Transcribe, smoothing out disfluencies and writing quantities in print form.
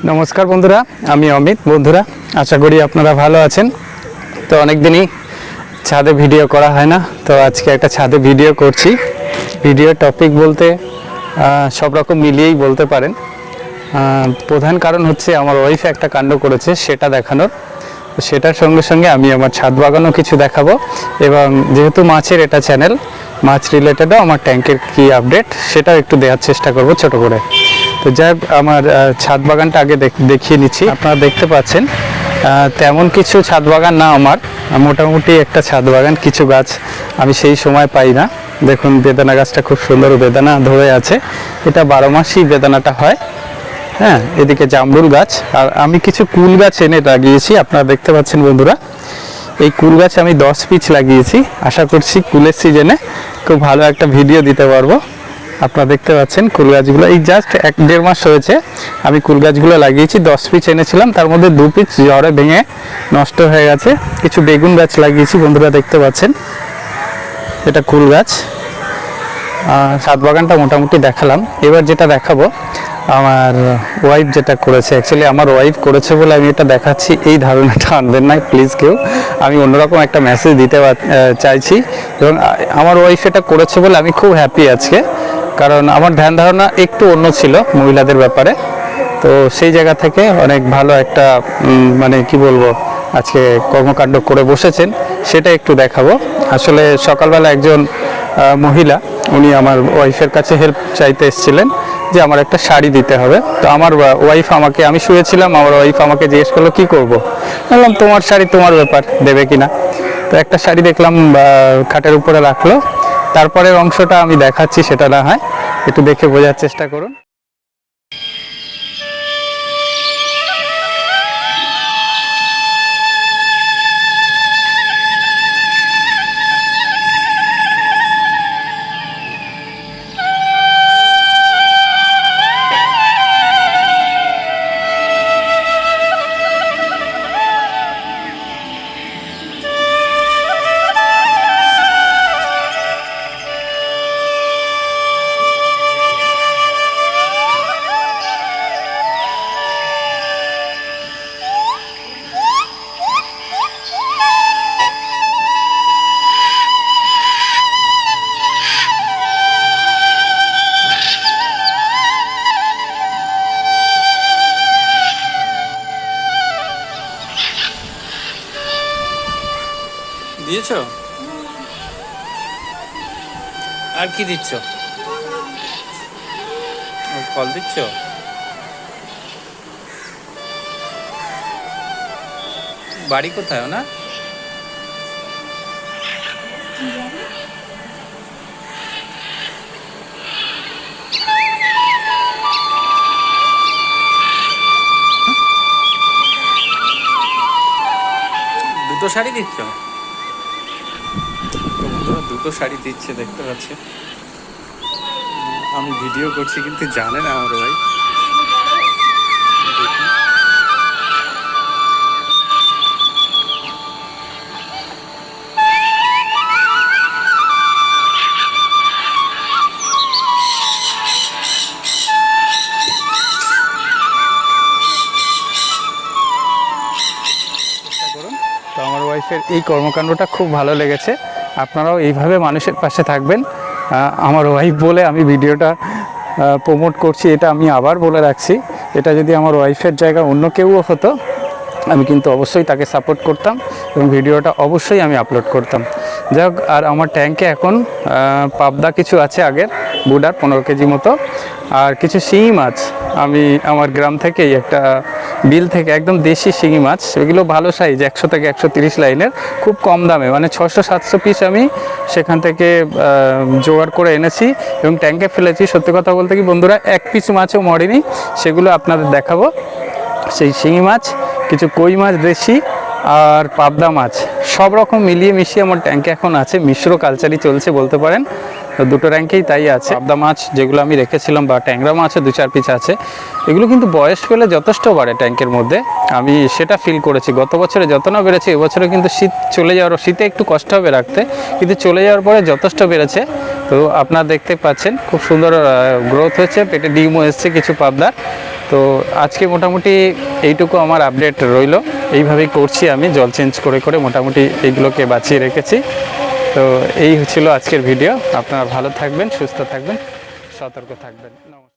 নমস্কার বন্ধুরা, আমি অমিত। বন্ধুরা, আশা করি আপনারা ভালো আছেন। তো অনেক দিনই ছাদে ভিডিও করা হয় না, তো আজকে একটা ছাদে ভিডিও করছি। ভিডিও টপিক বলতে সব রকম মিলিয়েই বলতে পারেন। প্রধান কারণ হচ্ছে আমার ওয়াইফ একটা কাণ্ড করেছে, সেটা দেখানোর। সেটার সঙ্গে সঙ্গে আমি আমার ছাদ বাগানও কিছু দেখাবো, এবং যেহেতু মাছের এটা চ্যানেল, মাছ রিলেটেডও আমার ট্যাঙ্কের কি আপডেট সেটাও একটু দেওয়ার চেষ্টা করব ছোট করে। তো যাই হোক, আমার ছাদ বাগানটা আগে দেখিয়ে নিচ্ছি। আপনারা দেখতে পাচ্ছেন তেমন কিছু ছাদ বাগান না আমার, মোটামুটি একটা ছাদ বাগান। কিছু গাছ আমি সেই সময় পাই না। দেখুন, বেদানা গাছটা খুব সুন্দর বেদানা ধরে আছে, এটা 12 মাসই বেদানাটা হয়। হ্যাঁ, এদিকে জামরুল গাছ, আর আমি কিছু কুল গাছ এনে লাগিয়েছি। আপনারা দেখতে পাচ্ছেন বন্ধুরা, এই কুল গাছ আমি 10 পিস লাগিয়েছি। আশা করছি কুলের সিজনে খুব ভালো একটা ভিডিও দিতে পারবো। আপনারা দেখতে পাচ্ছেন কুল গাছগুলো, এই জাস্ট 1-1.5 মাস হয়েছে আমি কুল গাছগুলো লাগিয়েছি। 10 পিস এনেছিলাম, তার মধ্যে 2 পিস ঝড়ে ভেঙে নষ্ট হয়ে গেছে। কিছু বেগুন গাছ লাগিয়েছি, বন্ধুরা দেখতে পাচ্ছেন, এটা কুল গাছ। ছাদ বাগানটা মোটামুটি দেখালাম। এবার যেটা দেখাবো, আমার ওয়াইফ যেটা করেছে। অ্যাকচুয়ালি আমার ওয়াইফ করেছে বলে আমি এটা দেখাচ্ছি, এই ধারণাটা আনবেন না প্লিজ কেউ। আমি অন্যরকম একটা মেসেজ দিতে চাইছি, এবং আমার ওয়াইফ এটা করেছে বলে আমি খুব হ্যাপি আজকে। কারণ আমার ধ্যান ধারণা একটু অন্য ছিল মহিলাদের ব্যাপারে। তো সেই জায়গা থেকে অনেক ভালো একটা মানে কি বলবো, আজকে কর্মকাণ্ড করে বসেছেন, সেটা একটু দেখাবো। আসলে সকালবেলা একজন মহিলা, উনি আমার ওয়াইফের কাছে হেল্প চাইতে এসেছিলেন যে আমার একটা শাড়ি দিতে হবে। তো আমার ওয়াইফ আমাকে, আমি শুয়েছিলাম, আমার ওয়াইফ আমাকে জিজ্ঞেস করলো কী করবো। বললাম তোমার শাড়ি, তোমার ব্যাপার, দেবে কিনা। তো একটা শাড়ি দেখলাম খাটের উপরে রাখলো। তারপরের অংশটা আমি দেখাচ্ছি, সেটা না হয় একটু দেখে বোঝার চেষ্টা করুন। দিয়েছ? আর কি দিচ্ছ? ফল দিচ্ছ? বাড়ি কোথায় না? দুটো শাড়ি দিচ্ছ? দুটো শাড়ি দিচ্ছে, দেখতে পাচ্ছি। আমি ভিডিও করছি কিন্তু জানে না আমার ভাই। তো আমার ওয়াইফের এই কর্মকাণ্ডটা খুব ভালো লেগেছে। আপনারাও এইভাবে মানুষের পাশে থাকবেন। আমার ওয়াইফ বলে আমি ভিডিওটা প্রমোট করছি, এটা আমি আবার বলে রাখছি। এটা যদি আমার ওয়াইফের জায়গা অন্য কেউও হতো, আমি কিন্তু অবশ্যই তাকে সাপোর্ট করতাম, এবং ভিডিওটা অবশ্যই আমি আপলোড করতাম। যাই হোক, আর আমার ট্যাঙ্কে এখন পাবদা কিছু আছে আগের বুডার 15 কেজি মতো, আর কিছু শিঙি মাছ আমি আমার গ্রাম থেকেই একটা বিল থেকে একদম দেশি শিঙি মাছ, সেগুলো ভালো সাইজ, 100 থেকে 130 লাইনের, খুব কম দামে, মানে 600-700 পিস আমি সেখান থেকে জোগাড় করে এনেছি এবং ট্যাঙ্কে ফেলেছি। সত্যি কথা বলতে কি বন্ধুরা, 1 পিস মাছও মরেনি, সেগুলো আপনাদের দেখাবো। সেই শিঙি মাছ, কিছু কই মাছ দেশি, আর পাবদা মাছ, সব রকম মিলিয়ে মিশিয়ে আমার ট্যাঙ্কে এখন আছে। মিশ্র কালচারই চলছে বলতে পারেন, দুটো ট্যাঙ্কেই তাই আছে। পাবদা মাছ যেগুলো আমি রেখেছিলাম, বা ট্যাংরা মাছও 2-4 পিস আছে, এগুলো কিন্তু বয়স পেলে যথেষ্ট বাড়ে ট্যাঙ্কের মধ্যে, আমি সেটা ফিল করেছি। গত বছরে যত না বেড়েছে, এবছরে কিন্তু শীত চলে যাওয়ার, শীতে একটু কষ্ট হবে রাখতে, কিন্তু চলে যাওয়ার পরে যথেষ্ট বেড়েছে। তো আপনারা দেখতে পাচ্ছেন খুব সুন্দর গ্রোথ হয়েছে, পেটে ডিমও এসছে কিছু পাবদার। তো আজকে মোটামুটি এইটুকু আমার আপডেট রইল। এইভাবেই করছি আমি, জল চেঞ্জ করে করে মোটামুটি এইগুলোকে বাঁচিয়ে রেখেছি। তো এই ছিল আজকের ভিডিও। আপনারা ভালো থাকবেন, সুস্থ থাকবেন, সতর্ক থাকবেন। নমস্কার।